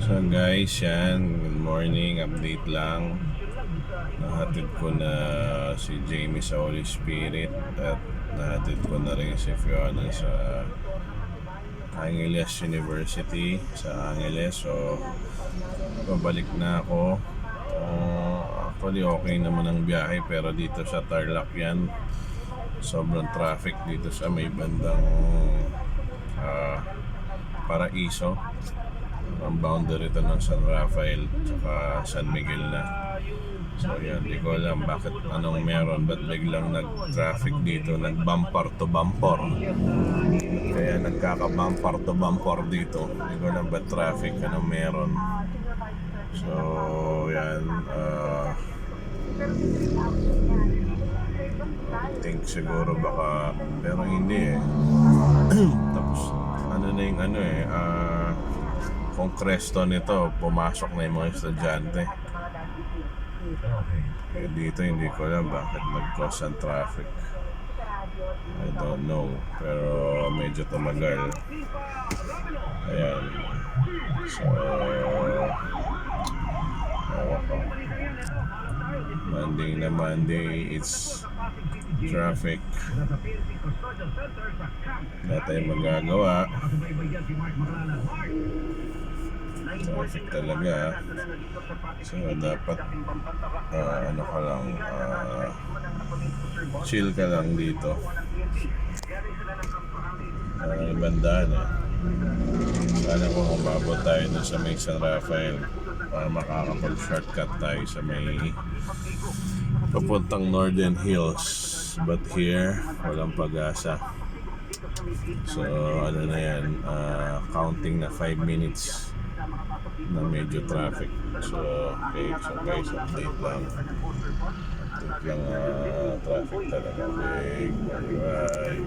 So guys, yan, good morning, update lang. Nahatid ko na si Jamie sa Holy Spirit at nahatid ko na rin si Fiona sa Angeles University sa Angeles. So pabalik na ako. Actually okay naman ang biyahe, pero dito sa Tarlac yan, sobrang traffic dito sa may bandang Paraiso. Ang boundary ito ng San Rafael tsaka San Miguel na. So yan, di ko alam bakit anong meron, ba't biglang nag-traffic dito, nag-bumper to bumper. Kaya nagkaka-bumper to bumper dito. Di ko alam ba't traffic, anong meron. So yan, I think siguro baka, pero hindi eh. Tapos ano na yung kung Cresto nito, pumasok na yung mga estudyante. Dito hindi ko alam bakit nag-cause ang traffic. I don't know, pero medyo tumagal. Ayan. So Monday na Monday, it's traffic. Wala tayong magagawa. Traffic talaga. So dapat ano ka lang, chill ka lang dito. Ibandaan sana kung umabot tayo dun sa may San Rafael para makakapag-shortcut tayo sa may papuntang Northern Hills. But here, walang pag-asa. So ano na yan, counting na 5 minutes na medyo traffic. So okay, so guys, update lang. Update lang, traffic talaga big. Bye.